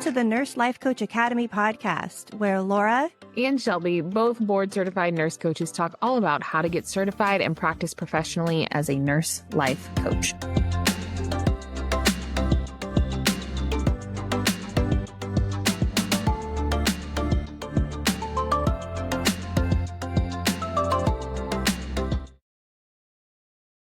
to the Nurse Life Coach Academy podcast, where Laura and Shelby, both board-certified nurse coaches, talk all about how to get certified and practice professionally as a nurse life coach.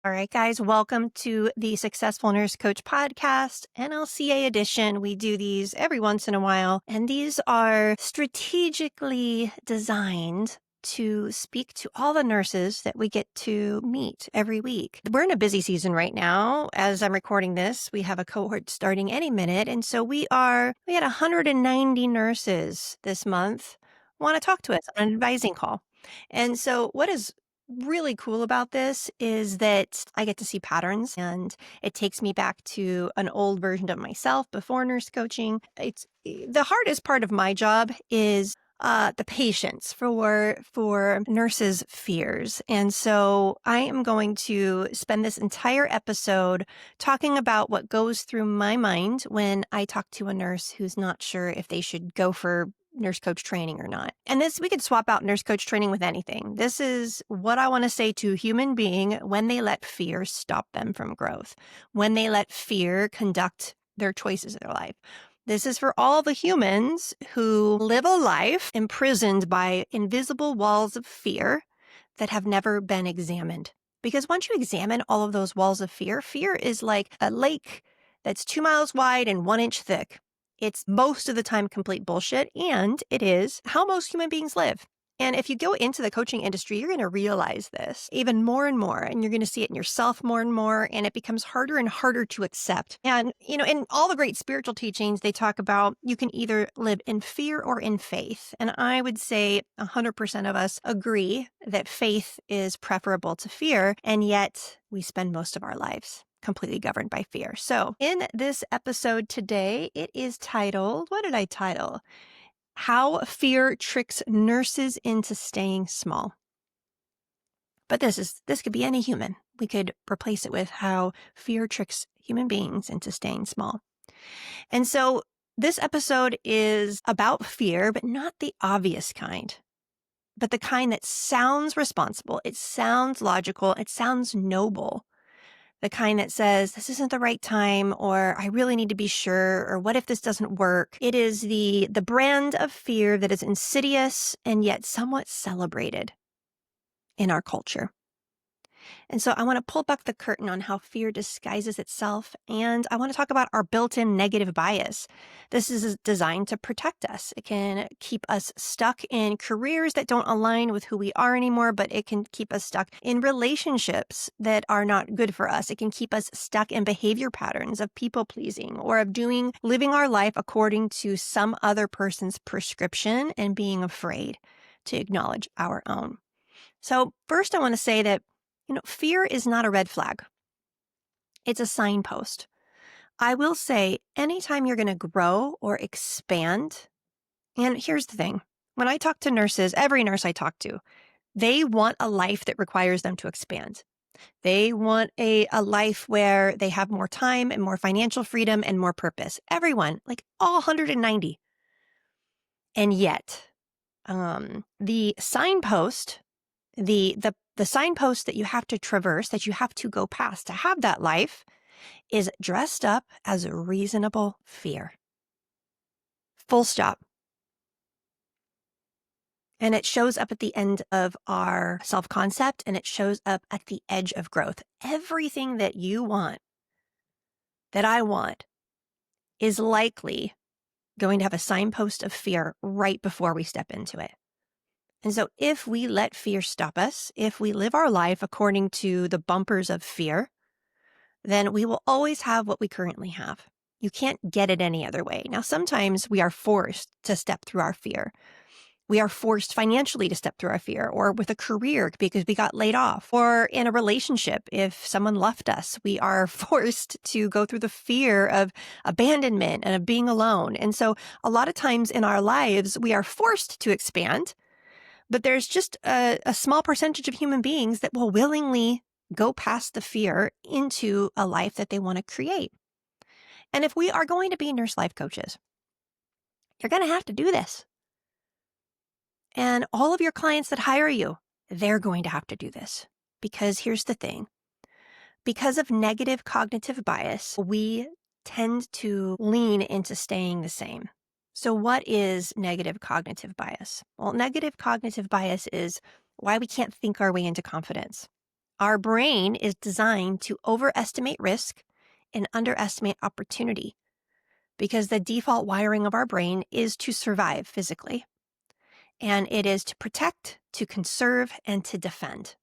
All right, guys, welcome to the Successful Nurse Coach podcast, NLCA edition. We do these every once in a while, and these are strategically designed to speak to all the nurses that we get to meet every week. We're in a busy season right now. As I'm recording this, we have a cohort starting any minute, and so we had 190 nurses this month want to talk to us on an advising call. And so what is really cool about this is that I get to see patterns, and it takes me back to an old version of myself before nurse coaching. It's the hardest part of my job is the patience for nurses' fears. And so I am going to spend this entire episode talking about what goes through my mind when I talk to a nurse who's not sure if they should go for nurse coach training or not. And we could swap out nurse coach training with anything. This is what I want to say to a human being when they let fear stop them from growth, when they let fear conduct their choices in their life. This is for all the humans who live a life imprisoned by invisible walls of fear that have never been examined. Because once you examine all of those walls of fear, fear is like a lake that's 2 miles wide and 1 inch thick. It's most of the time complete bullshit, and it is how most human beings live. And if you go into the coaching industry, you're going to realize this even more and more, and you're going to see it in yourself more and more, and it becomes harder and harder to accept. And, in all the great spiritual teachings, they talk about you can either live in fear or in faith. And I would say 100% of us agree that faith is preferable to fear, and yet we spend most of our lives completely governed by fear. So in this episode today, it is titled, what did I title? How Fear Tricks Nurses into Staying Small. But this could be any human. We could replace it with how fear tricks human beings into staying small. And so this episode is about fear, but not the obvious kind, but the kind that sounds responsible. It sounds logical. It sounds noble. The kind that says, this isn't the right time, or I really need to be sure, or what if this doesn't work? It is the brand of fear that is insidious and yet somewhat celebrated in our culture. And so I want to pull back the curtain on how fear disguises itself, and I want to talk about our built-in negative bias. This is designed to protect us. It can keep us stuck in careers that don't align with who we are anymore, but it can keep us stuck in relationships that are not good for us. It can keep us stuck in behavior patterns of people-pleasing or of living our life according to some other person's prescription and being afraid to acknowledge our own. So first, I want to say that fear is not a red flag. It's a signpost. I will say anytime you're going to grow or expand, and here's the thing. When I talk to nurses, every nurse I talk to, they want a life that requires them to expand. They want a life where they have more time and more financial freedom and more purpose. Everyone, like all 190. And yet, the signpost, the signpost that you have to traverse, that you have to go past to have that life, is dressed up as a reasonable fear. Full stop. And it shows up at the end of our self-concept, and it shows up at the edge of growth. Everything that you want, that I want, is likely going to have a signpost of fear right before we step into it. And so if we let fear stop us, if we live our life according to the bumpers of fear, then we will always have what we currently have. You can't get it any other way. Now, sometimes we are forced to step through our fear. We are forced financially to step through our fear, or with a career because we got laid off, or in a relationship, if someone left us, we are forced to go through the fear of abandonment and of being alone. And so a lot of times in our lives, we are forced to expand, but there's just a small percentage of human beings that will willingly go past the fear into a life that they want to create. And if we are going to be nurse life coaches, You're going to have to do this. And all of your clients that hire you, they're going to have to do this. Because here's the thing. Because of negative cognitive bias, we tend to lean into staying the same. So what is negative cognitive bias? Well, negative cognitive bias is why we can't think our way into confidence. Our brain is designed to overestimate risk and underestimate opportunity because the default wiring of our brain is to survive physically. And it is to protect, to conserve, and to defend.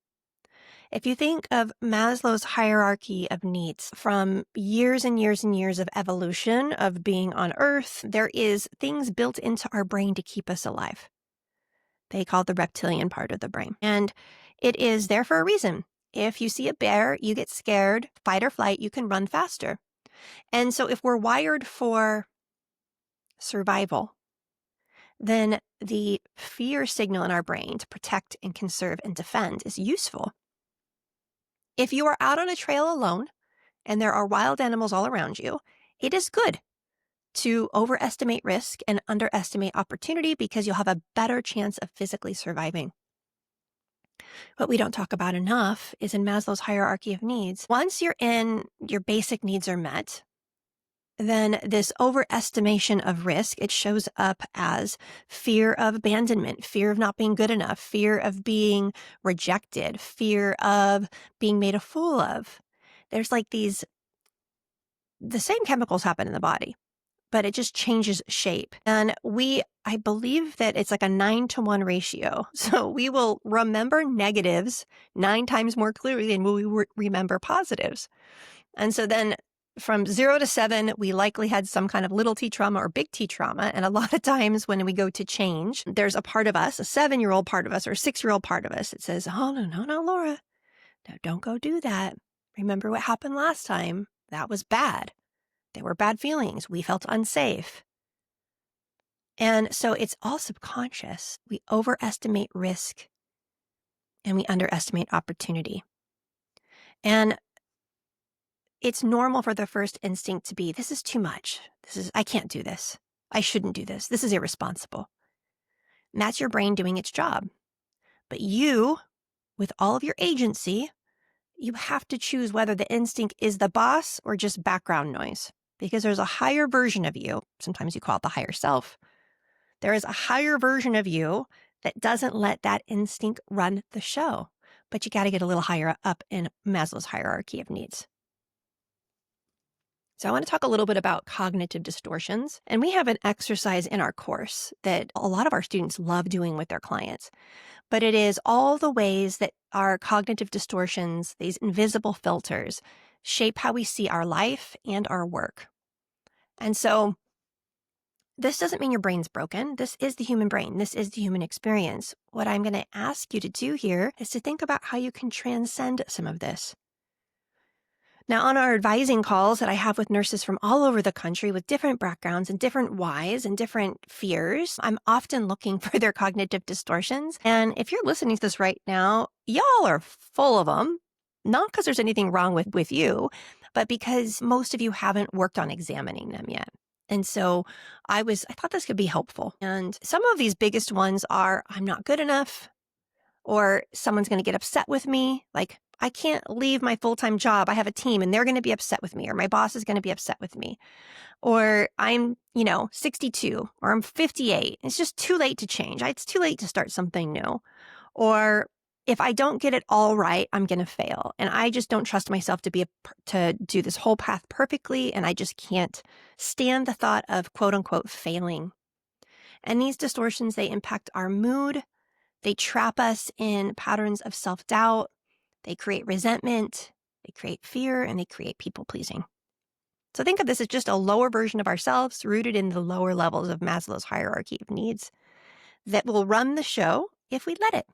If you think of Maslow's hierarchy of needs from years and years and years of evolution of being on Earth, there is things built into our brain to keep us alive. They call it the reptilian part of the brain. And it is there for a reason. If you see a bear, you get scared, fight or flight, you can run faster. And so if we're wired for survival, then the fear signal in our brain to protect and conserve and defend is useful. If you are out on a trail alone and there are wild animals all around you, it is good to overestimate risk and underestimate opportunity because you'll have a better chance of physically surviving. What we don't talk about enough is in Maslow's hierarchy of needs. Once your basic needs are met, then this overestimation of risk, it shows up as fear of abandonment, fear of not being good enough, fear of being rejected, fear of being made a fool of. There's like the same chemicals happen in the body, but it just changes shape. And I believe that it's like a 9-to-1 ratio. So we will remember negatives 9 times more clearly than we remember positives. And so then from 0 to 7, we likely had some kind of little t trauma or big T trauma. And a lot of times when we go to change, there's a part of us, a 7-year-old part of us or a 6-year-old part of us that says, oh, no, Laura, no, don't go do that. Remember what happened last time? That was bad. There were bad feelings. We felt unsafe. And so it's all subconscious. We overestimate risk and we underestimate opportunity. And it's normal for the first instinct to be, this is too much. I can't do this. I shouldn't do this. This is irresponsible. And that's your brain doing its job. But you, with all of your agency, you have to choose whether the instinct is the boss or just background noise. Because there's a higher version of you. Sometimes you call it the higher self. There is a higher version of you that doesn't let that instinct run the show. But you got to get a little higher up in Maslow's hierarchy of needs. So I want to talk a little bit about cognitive distortions. And we have an exercise in our course that a lot of our students love doing with their clients. But it is all the ways that our cognitive distortions, these invisible filters, shape how we see our life and our work. And so this doesn't mean your brain's broken. This is the human brain. This is the human experience. What I'm going to ask you to do here is to think about how you can transcend some of this. Now, on our advising calls that I have with nurses from all over the country with different backgrounds and different whys and different fears, I'm often looking for their cognitive distortions. And if you're listening to this right now, y'all are full of them, not because there's anything wrong with you, but because most of you haven't worked on examining them yet. And so I thought this could be helpful. And some of these biggest ones are, I'm not good enough, or someone's going to get upset with me. Like, I can't leave my full-time job. I have a team and they're going to be upset with me, or my boss is going to be upset with me. Or I'm, 62 or I'm 58. It's just too late to change. It's too late to start something new. Or if I don't get it all right, I'm going to fail. And I just don't trust myself to do this whole path perfectly. And I just can't stand the thought of quote unquote failing. And these distortions, they impact our mood. They trap us in patterns of self-doubt. They create resentment, they create fear, and they create people-pleasing. So think of this as just a lower version of ourselves rooted in the lower levels of Maslow's hierarchy of needs that will run the show if we let it.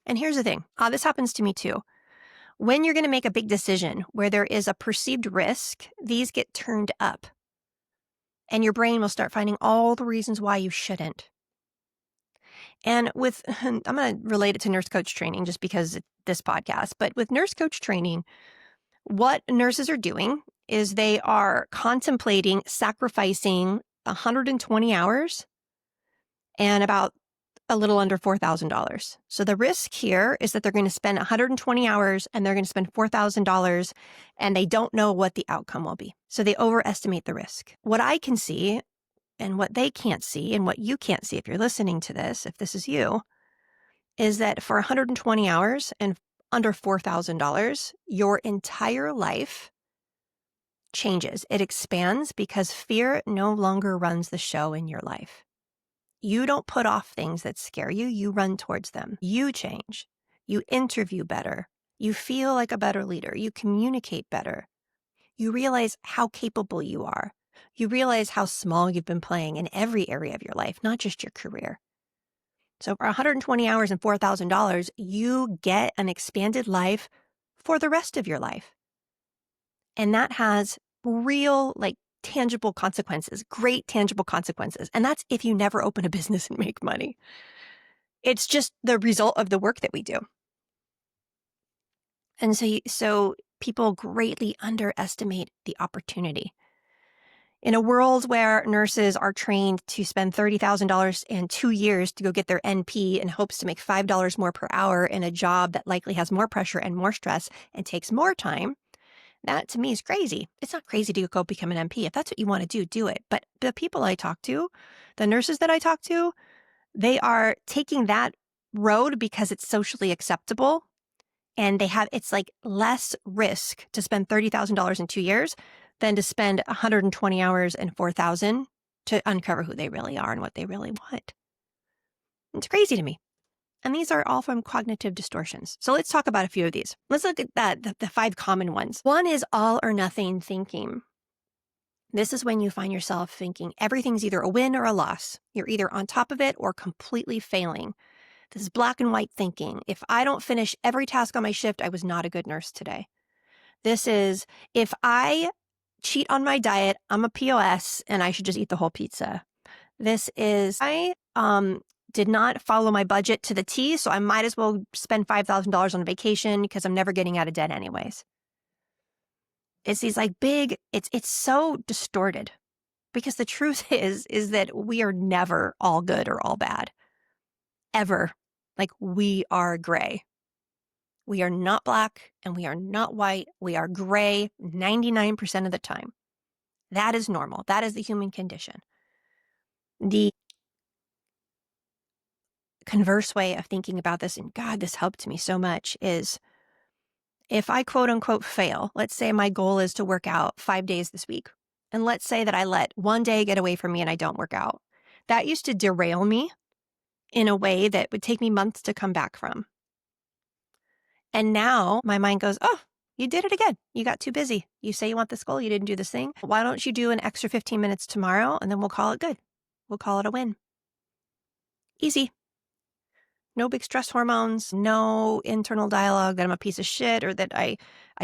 And here's the thing. This happens to me too. When you're going to make a big decision where there is a perceived risk, these get turned up. And your brain will start finding all the reasons why you shouldn't. And I'm going to relate it to nurse coach training just because it's this podcast, but with nurse coach training, what nurses are doing is they are contemplating sacrificing 120 hours and about a little under $4,000. So the risk here is that they're going to spend 120 hours and they're going to spend $4,000 and they don't know what the outcome will be. So they overestimate the risk. What I can see and what they can't see and what you can't see if you're listening to this, if this is you, is that for 120 hours and under $4,000, your entire life changes. It expands because fear no longer runs the show in your life. You don't put off things that scare you. You run towards them. You change. You interview better. You feel like a better leader. You communicate better. You realize how capable you are. You realize how small you've been playing in every area of your life, not just your career. So for 120 hours and $4,000, you get an expanded life for the rest of your life. And that has real, tangible consequences, great tangible consequences. And that's if you never open a business and make money. It's just the result of the work that we do. And so people greatly underestimate the opportunity. In a world where nurses are trained to spend $30,000 in 2 years to go get their NP in hopes to make $5 more per hour in a job that likely has more pressure and more stress and takes more time, that to me is crazy. It's not crazy to go become an NP. If that's what you want to do, do it. But the people I talk to, the nurses that I talk to, they are taking that road because it's socially acceptable. And it's like less risk to spend $30,000 in 2 years than to spend 120 hours and 4,000 to uncover who they really are and what they really want. It's crazy to me. And these are all from cognitive distortions. So let's talk about a few of these. Let's look at the 5 common ones. One is all or nothing thinking. This is when you find yourself thinking everything's either a win or a loss. You're either on top of it or completely failing. This is black and white thinking. If I don't finish every task on my shift, I was not a good nurse today. This is, if I cheat on my diet, I'm a POS and I should just eat the whole pizza. This is, I did not follow my budget to the T, so I might as well spend $5,000 on vacation because I'm never getting out of debt anyways. It's these it's so distorted because the truth is that we are never all good or all bad. Ever. We are gray. We are not black and we are not white. We are gray 99% of the time. That is normal. That is the human condition. The converse way of thinking about this, and God, this helped me so much, is if I quote unquote fail, let's say my goal is to work out 5 days this week. And let's say that I let one day get away from me and I don't work out. That used to derail me in a way that would take me months to come back from. And now my mind goes, oh, you did it again. You got too busy. You say you want this goal. You didn't do this thing. Why don't you do an extra 15 minutes tomorrow and then we'll call it good. We'll call it a win. Easy. No big stress hormones, no internal dialogue that I'm a piece of shit or that I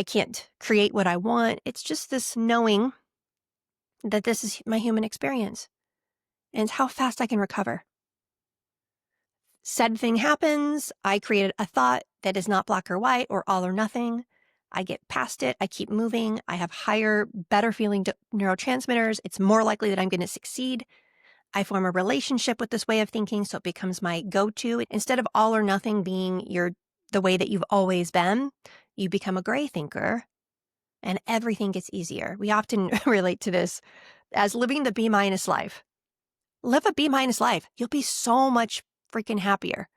can't create what I want. It's just this knowing that this is my human experience and how fast I can recover. Said thing happens. I created a thought that is not black or white or all or nothing. I get past it. I keep moving. I have higher, better feeling neurotransmitters. It's more likely that I'm going to succeed. I form a relationship with this way of thinking, so it becomes my go-to. Instead of all or nothing being the way that you've always been, you become a gray thinker and everything gets easier. We often relate to this as living the B- life. Live a B- life. You'll be so much freaking happier.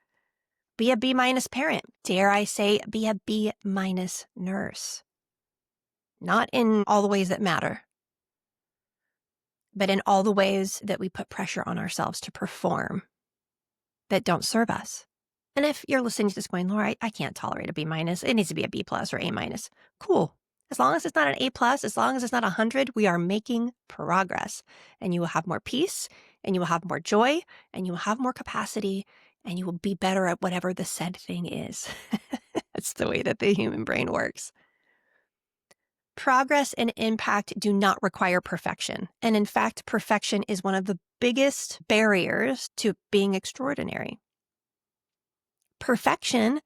Be a B- parent. Dare I say, be a B- nurse. Not in all the ways that matter, but in all the ways that we put pressure on ourselves to perform that don't serve us. And if you're listening to this going, Laura, I can't tolerate a B-, it needs to be a B+ or A-. Cool. As long as it's not an A+, as long as it's not 100, we are making progress. And you will have more peace, and you will have more joy, and you will have more capacity, and you will be better at whatever the said thing is. That's the way that the human brain works. Progress and impact do not require perfection. And in fact, perfection is one of the biggest barriers to being extraordinary. Perfection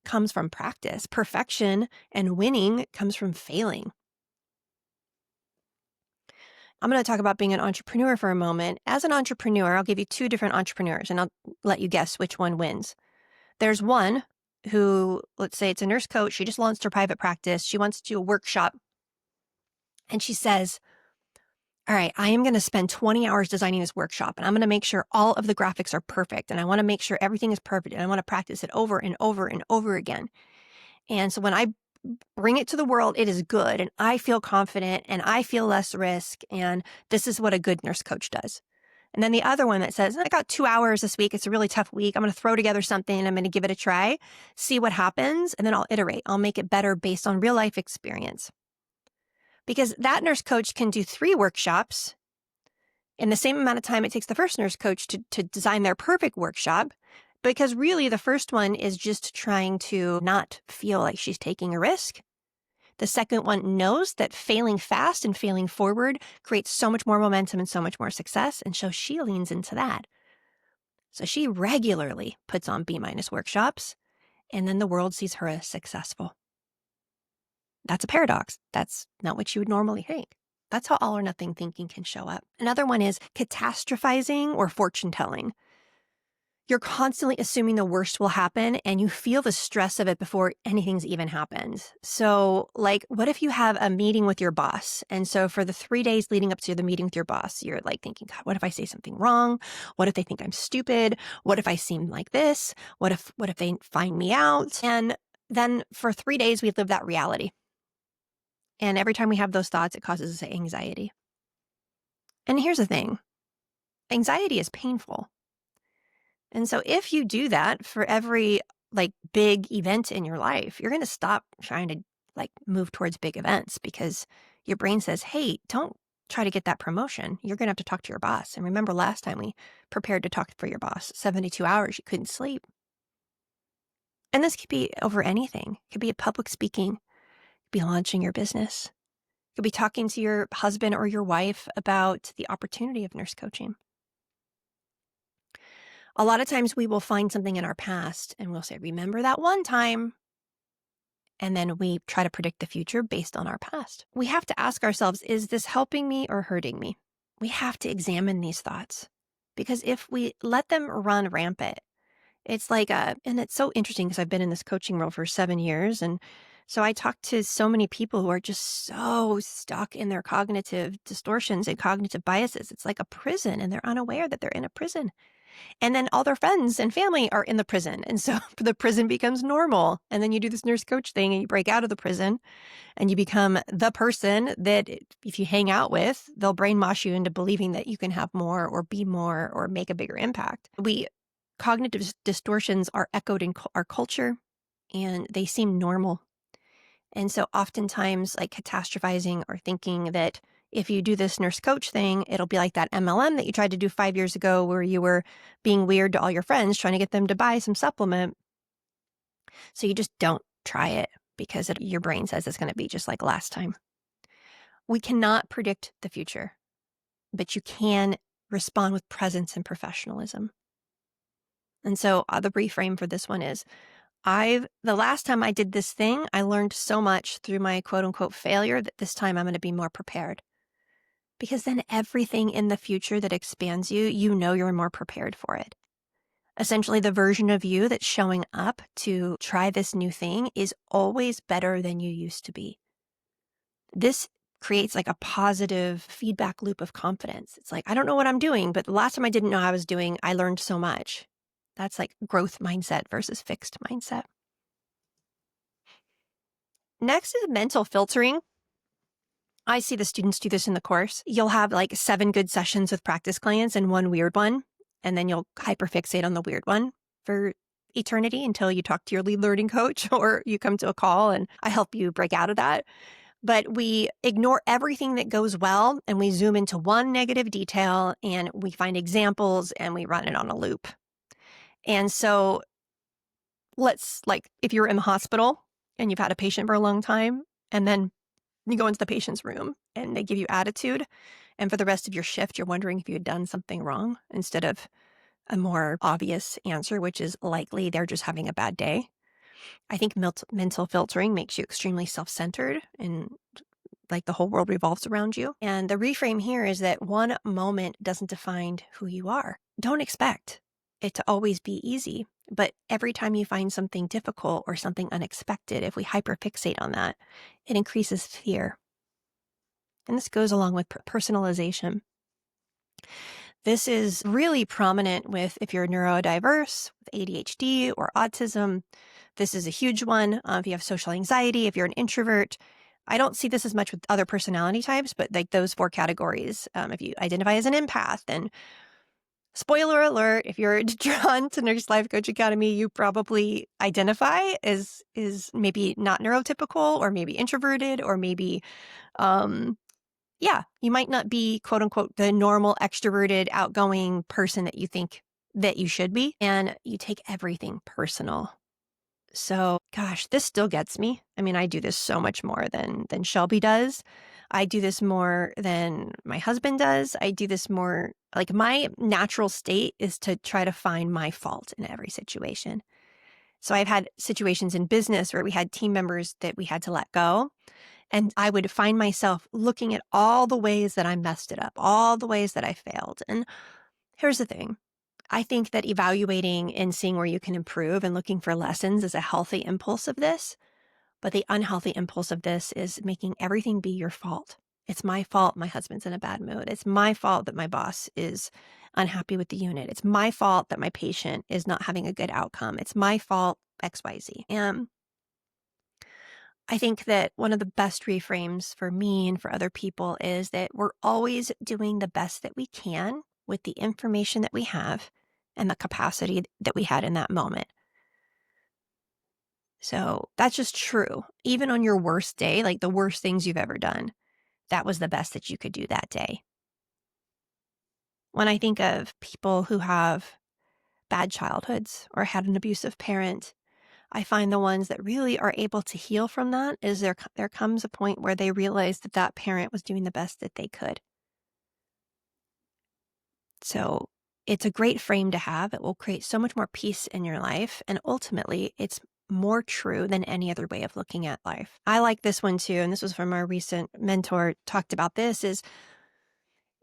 comes from practice. Perfection and winning comes from failing. I'm going to talk about being an entrepreneur for a moment. As an entrepreneur, I'll give you two different entrepreneurs and I'll let you guess which one wins. There's one who, let's say it's a nurse coach. She just launched her private practice. She wants to do a workshop. And she says, all right, I am going to spend 20 hours designing this workshop and I'm going to make sure all of the graphics are perfect. And I want to make sure everything is perfect. And I want to practice it over and over and over again. And so when I bring it to the world, it is good. And I feel confident and I feel less risk. And this is what a good nurse coach does. And then the other one that says, I got 2 hours this week. It's a really tough week. I'm going to throw together something and I'm going to give it a try, see what happens. And then I'll iterate. I'll make it better based on real life experience. Because that nurse coach can do 3 workshops in the same amount of time it takes the first nurse coach to design their perfect workshop. Because really the first one is just trying to not feel like she's taking a risk. The second one knows that failing fast and failing forward creates so much more momentum and so much more success. And so she leans into that. So she regularly puts on B- workshops, and then the world sees her as successful. That's a paradox. That's not what you would normally think. That's how all or nothing thinking can show up. Another one is catastrophizing or fortune telling. You're constantly assuming the worst will happen and you feel the stress of it before anything's even happened. So, like, what if you have a meeting with your boss? And so for the 3 days leading up to the meeting with your boss, you're like thinking, God, what if I say something wrong? What if they think I'm stupid? What if I seem like this? What if they find me out? And then for 3 days, we live that reality. And every time we have those thoughts, it causes us anxiety. And here's the thing. Anxiety is painful. And so if you do that for every big event in your life, you're going to stop trying to move towards big events because your brain says, hey, don't try to get that promotion. You're going to have to talk to your boss. And remember last time we prepared to talk for your boss, 72 hours, you couldn't sleep. And this could be over anything. It could be public speaking, it could be launching your business. It could be talking to your husband or your wife about the opportunity of nurse coaching. A lot of times we will find something in our past and we'll say, remember that one time? And then we try to predict the future based on our past. We have to ask ourselves, is this helping me or hurting me? We have to examine these thoughts because if we let them run rampant, it's and it's so interesting because I've been in this coaching role for 7 years. And so I talk to so many people who are just so stuck in their cognitive distortions and cognitive biases. It's like a prison and they're unaware that they're in a prison. And then all their friends and family are in the prison. And so the prison becomes normal. And then you do this nurse coach thing and you break out of the prison and you become the person that if you hang out with, they'll brainwash you into believing that you can have more or be more or make a bigger impact. Cognitive distortions are echoed in our culture and they seem normal. And so oftentimes catastrophizing or thinking that if you do this nurse coach thing, it'll be like that MLM that you tried to do 5 years ago where you were being weird to all your friends, trying to get them to buy some supplement. So you just don't try it because your brain says it's going to be just like last time. We cannot predict the future, but you can respond with presence and professionalism. And so the reframe for this one is, the last time I did this thing, I learned so much through my quote unquote failure that this time I'm going to be more prepared. Because then everything in the future that expands you, you're more prepared for it. Essentially, the version of you that's showing up to try this new thing is always better than you used to be. This creates a positive feedback loop of confidence. It's I don't know what I'm doing, but the last time I didn't know how I was doing, I learned so much. That's growth mindset versus fixed mindset. Next is mental filtering. I see the students do this in the course. You'll have 7 good sessions with practice clients and 1 weird one, and then you'll hyperfixate on the weird one for eternity until you talk to your lead learning coach or you come to a call and I help you break out of that. But we ignore everything that goes well and we zoom into one negative detail and we find examples and we run it on a loop. And so if you're in the hospital and you've had a patient for a long time and then you go into the patient's room and they give you attitude. And for the rest of your shift, you're wondering if you had done something wrong instead of a more obvious answer, which is likely they're just having a bad day. I think mental filtering makes you extremely self-centered and like the whole world revolves around you. And the reframe here is that one moment doesn't define who you are. Don't expect it to always be easy. But every time you find something difficult or something unexpected, if we hyperfixate on that, it increases fear. And this goes along with personalization. This is really prominent with if you're neurodiverse, with ADHD or autism. This is a huge one. If you have social anxiety, if you're an introvert. I don't see this as much with other personality types, but like those 4 categories. If you identify as an empath, then spoiler alert, if you're drawn to Nurse Life Coach Academy, you probably identify as is maybe not neurotypical or maybe introverted or maybe you might not be quote unquote the normal extroverted, outgoing person that you think that you should be. And you take everything personal. So, gosh, this still gets me. I mean, I do this so much more than Shelby does. I do this more than my husband does. I do this more like my natural state is to try to find my fault in every situation. So I've had situations in business where we had team members that we had to let go. And I would find myself looking at all the ways that I messed it up, all the ways that I failed. And here's the thing. I think that evaluating and seeing where you can improve and looking for lessons is a healthy impulse of this. But the unhealthy impulse of this is making everything be your fault. It's my fault my husband's in a bad mood. It's my fault that my boss is unhappy with the unit. It's my fault that my patient is not having a good outcome. It's my fault, XYZ. And I think that one of the best reframes for me and for other people is that we're always doing the best that we can with the information that we have and the capacity that we had in that moment. So that's just true. Even on your worst day, like the worst things you've ever done, that was the best that you could do that day. When I think of people who have bad childhoods or had an abusive parent, I find the ones that really are able to heal from that is there comes a point where they realize that that parent was doing the best that they could. So it's a great frame to have. It will create so much more peace in your life. And ultimately, it's more true than any other way of looking at life. I like this one too. And this was from our recent mentor talked about this is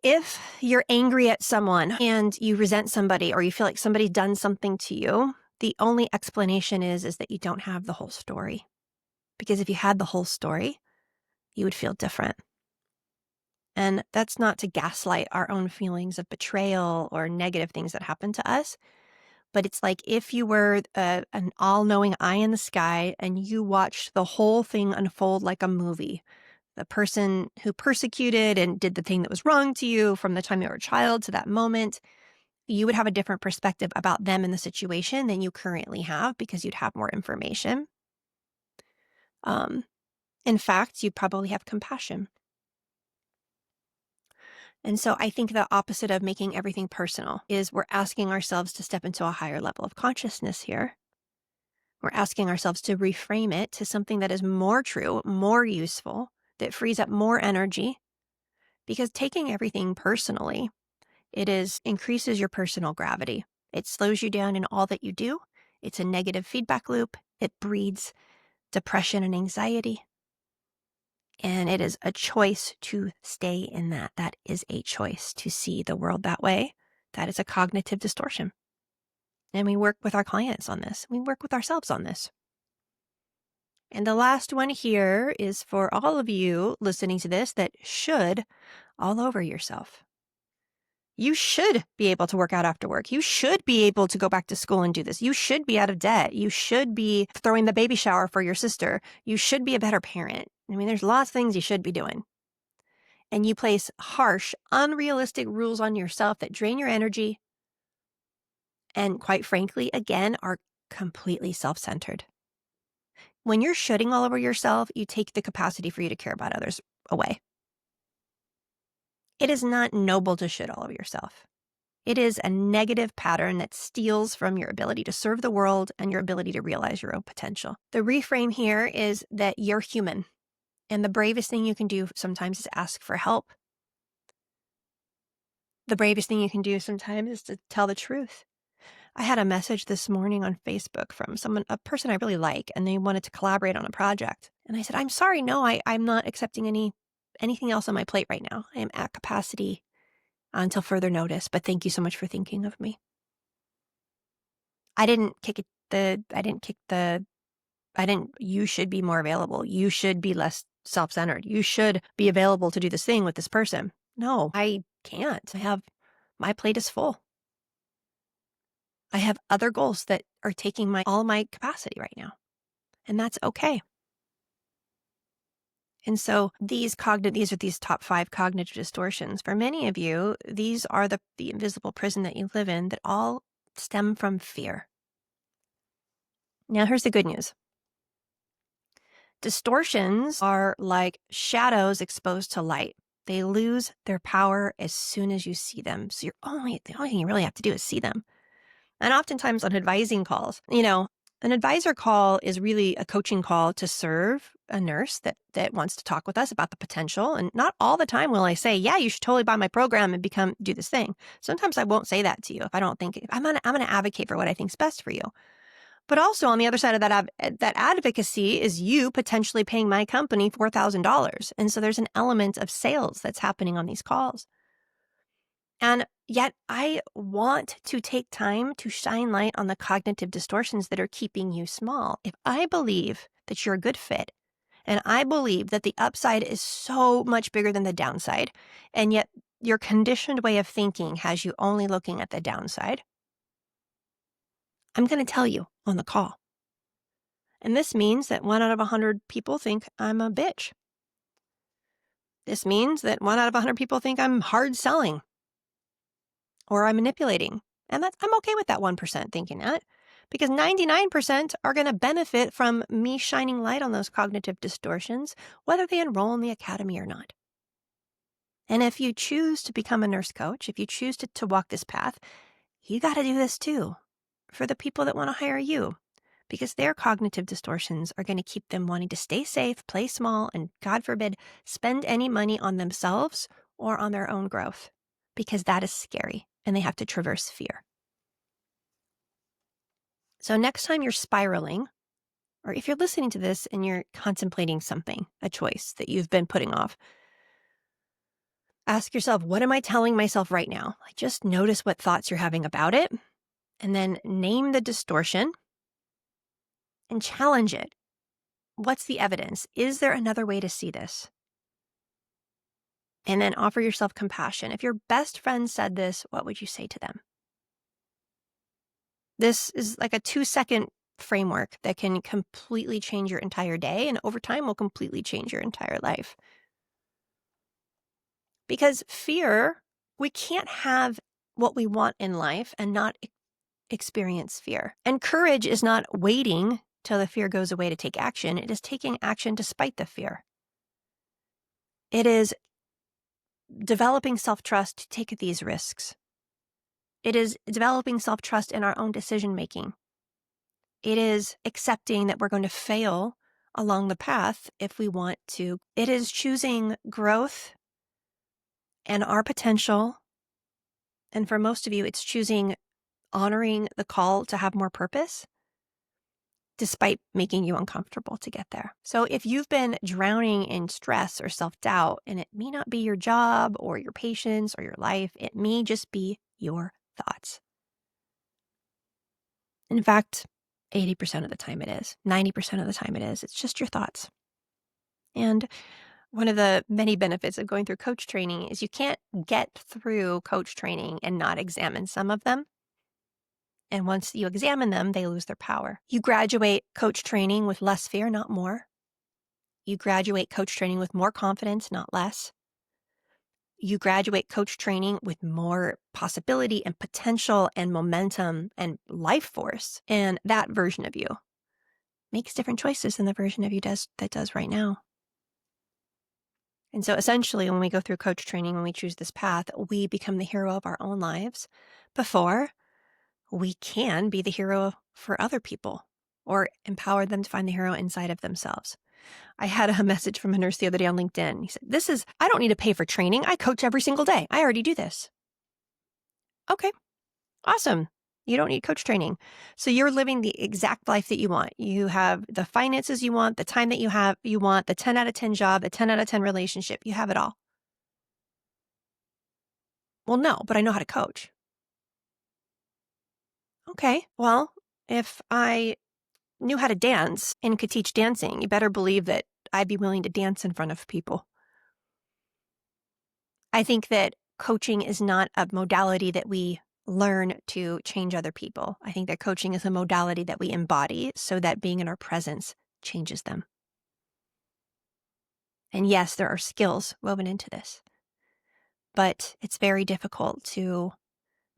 if you're angry at someone and you resent somebody or you feel like somebody's done something to you, the only explanation is that you don't have the whole story. Because if you had the whole story, you would feel different. And that's not to gaslight our own feelings of betrayal or negative things that happen to us. But it's like if you were an all-knowing eye in the sky and you watched the whole thing unfold like a movie. The person who persecuted and did the thing that was wrong to you from the time you were a child to that moment, you would have a different perspective about them in the situation than you currently have because you'd have more information. In fact, you'd probably have compassion. And so I think the opposite of making everything personal is we're asking ourselves to step into a higher level of consciousness here. We're asking ourselves to reframe it to something that is more true, more useful, that frees up more energy. Because taking everything personally, increases your personal gravity. It slows you down in all that you do. It's a negative feedback loop. It breeds depression and anxiety. And it is a choice to stay in that. That is a choice to see the world that way. That is a cognitive distortion. And we work with our clients on this. We work with ourselves on this. And the last one here is for all of you listening to this that should all over yourself. You should be able to work out after work. You should be able to go back to school and do this. You should be out of debt. You should be throwing the baby shower for your sister. You should be a better parent. I mean, there's lots of things you should be doing. And you place harsh, unrealistic rules on yourself that drain your energy and, quite frankly, again, are completely self-centered. When you're shooting all over yourself, you take the capacity for you to care about others away. It is not noble to shit all over yourself. It is a negative pattern that steals from your ability to serve the world and your ability to realize your own potential. The reframe here is that you're human. And the bravest thing you can do sometimes is ask for help. The bravest thing you can do sometimes is to tell the truth. I had a message this morning on Facebook from a person I really like, and they wanted to collaborate on a project. And I said, I'm sorry, no, I'm not accepting any anything else on my plate right now. I am at capacity until further notice, but thank you so much for thinking of me. You should be more available. You should be less self-centered. You should be available to do this thing with this person. No, I can't. My plate is full. I have other goals that are taking all my capacity right now, and that's okay. And so these are these top 5 cognitive distortions. For many of you, these are the invisible prison that you live in that all stem from fear. Now, here's the good news. Distortions are like shadows exposed to light. They lose their power as soon as you see them. So the only thing you really have to do is see them. And oftentimes on advising calls, an advisor call is really a coaching call to serve a nurse that wants to talk with us about the potential. And not all the time will I say, yeah, you should totally buy my program and do this thing. Sometimes I won't say that to you if I don't think I'm going to advocate for what I think is best for you. But also on the other side of that advocacy is you potentially paying my company $4,000. And so there's an element of sales that's happening on these calls. And yet I want to take time to shine light on the cognitive distortions that are keeping you small. If I believe that you're a good fit, and I believe that the upside is so much bigger than the downside, and yet your conditioned way of thinking has you only looking at the downside, I'm going to tell you on the call. And this means that 1 out of 100 people think I'm a bitch. This means that 1 out of 100 people think I'm hard selling or I'm manipulating. And I'm okay with that 1% thinking that, because 99% are going to benefit from me shining light on those cognitive distortions, whether they enroll in the academy or not. And if you choose to become a nurse coach, if you choose to walk this path, you got to do this too for the people that want to hire you, because their cognitive distortions are going to keep them wanting to stay safe, play small, and God forbid, spend any money on themselves or on their own growth, because that is scary and they have to traverse fear. So next time you're spiraling, or if you're listening to this and you're contemplating something, a choice that you've been putting off, ask yourself, what am I telling myself right now? Like, just notice what thoughts you're having about it, and then name the distortion and challenge it. What's the evidence? Is there another way to see this? And then offer yourself compassion. If your best friend said this, what would you say to them? This is like a 2-second framework that can completely change your entire day, and over time will completely change your entire life. Because fear, we can't have what we want in life and not experience fear. And courage is not waiting till the fear goes away to take action. It is taking action despite the fear. It is developing self-trust to take these risks. It is developing self-trust in our own decision-making. It is accepting that we're going to fail along the path if we want to. It is choosing growth and our potential. And for most of you, it's choosing honoring the call to have more purpose, despite making you uncomfortable to get there. So if you've been drowning in stress or self-doubt, and it may not be your job or your patients or your life, it may just be your thoughts. In fact, 80% of the time it is. 90% of the time it is. It's just your thoughts. And one of the many benefits of going through coach training is you can't get through coach training and not examine some of them. And once you examine them, they lose their power. You graduate coach training with less fear, not more. You graduate coach training with more confidence, not less. You graduate coach training with more possibility and potential and momentum and life force. And that version of you makes different choices than the version of you that does right now. And so essentially, when we go through coach training, when we choose this path, we become the hero of our own lives before we can be the hero for other people or empower them to find the hero inside of themselves. I had a message from a nurse the other day on LinkedIn. He said, I don't need to pay for training. I coach every single day. I already do this. Okay, awesome. You don't need coach training. So you're living the exact life that you want. You have the finances you want, the time that you want, the 10 out of 10 job, the 10 out of 10 relationship. You have it all. Well, no, but I know how to coach. Okay, well, if I knew how to dance and could teach dancing, you better believe that I'd be willing to dance in front of people. I think that coaching is not a modality that we learn to change other people. I think that coaching is a modality that we embody so that being in our presence changes them. And yes, there are skills woven into this, but it's very difficult to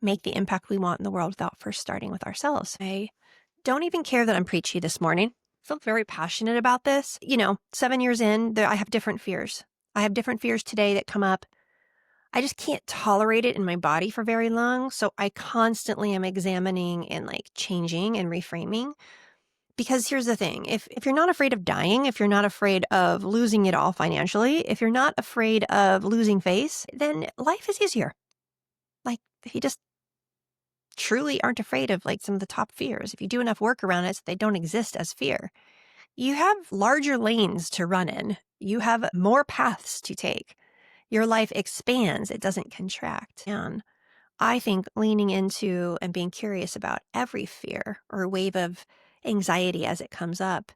make the impact we want in the world without first starting with ourselves. I don't even care that I'm preachy this morning. I feel very passionate about this. 7 years in, I have different fears. I have different fears today that come up. I just can't tolerate it in my body for very long. So I constantly am examining and changing and reframing. Because here's the thing, if you're not afraid of dying, if you're not afraid of losing it all financially, if you're not afraid of losing face, then life is easier. If you just truly aren't afraid of some of the top fears, if you do enough work around it so they don't exist as fear, you have larger lanes to run in. You have more paths to take. Your life expands, it doesn't contract. And I think leaning into and being curious about every fear or wave of anxiety as it comes up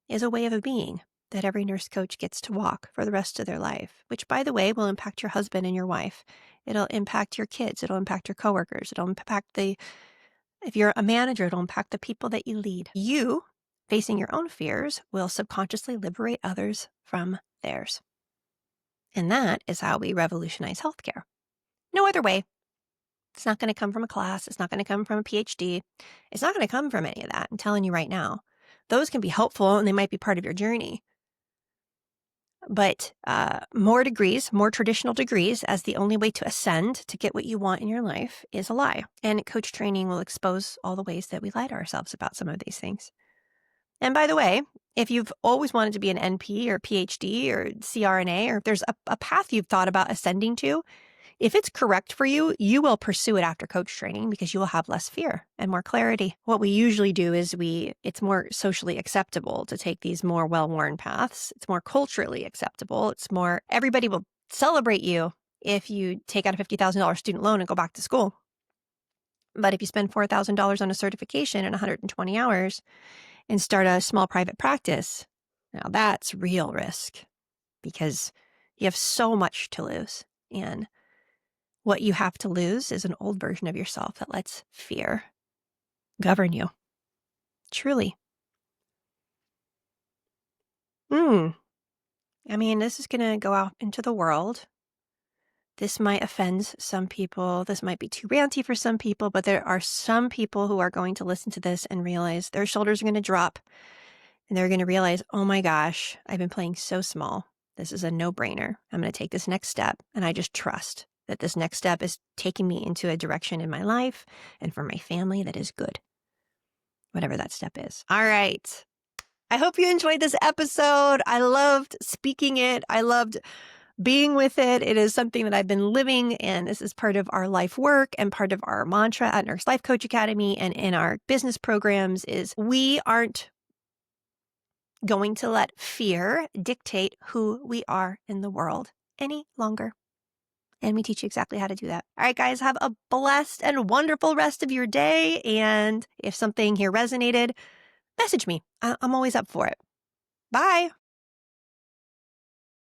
is a way of being that every nurse coach gets to walk for the rest of their life, which, by the way, will impact your husband and your wife. It'll impact your kids. It'll impact your coworkers. It'll impact if you're a manager, it'll impact the people that you lead. You, facing your own fears, will subconsciously liberate others from theirs. And that is how we revolutionize healthcare. No other way. It's not going to come from a class. It's not going to come from a PhD. It's not going to come from any of that. I'm telling you right now. Those can be helpful and they might be part of your journey. But more degrees, more traditional degrees as the only way to ascend to get what you want in your life is a lie. And coach training will expose all the ways that we lie to ourselves about some of these things. And by the way, if you've always wanted to be an NP or PhD or CRNA, or if there's a path you've thought about ascending to, if it's correct for you, you will pursue it after coach training because you will have less fear and more clarity. What we usually do is it's more socially acceptable to take these more well-worn paths. It's more culturally acceptable. Everybody will celebrate you if you take out a $50,000 student loan and go back to school. But if you spend $4,000 on a certification in 120 hours and start a small private practice, now that's real risk because you have so much to lose. And what you have to lose is an old version of yourself that lets fear govern you. Truly. This is going to go out into the world. This might offend some people. This might be too ranty for some people, but there are some people who are going to listen to this and realize their shoulders are going to drop and they're going to realize, oh my gosh, I've been playing so small. This is a no-brainer. I'm going to take this next step. And I just trust that this next step is taking me into a direction in my life and for my family that is good. Whatever that step is. All right. I hope you enjoyed this episode. I loved speaking it. I loved being with it. It is something that I've been living, and this is part of our life work and part of our mantra at Nurse Life Coach Academy and in our business programs is we aren't going to let fear dictate who we are in the world any longer. And we teach you exactly how to do that. All right, guys, have a blessed and wonderful rest of your day. And if something here resonated, message me. I'm always up for it. Bye.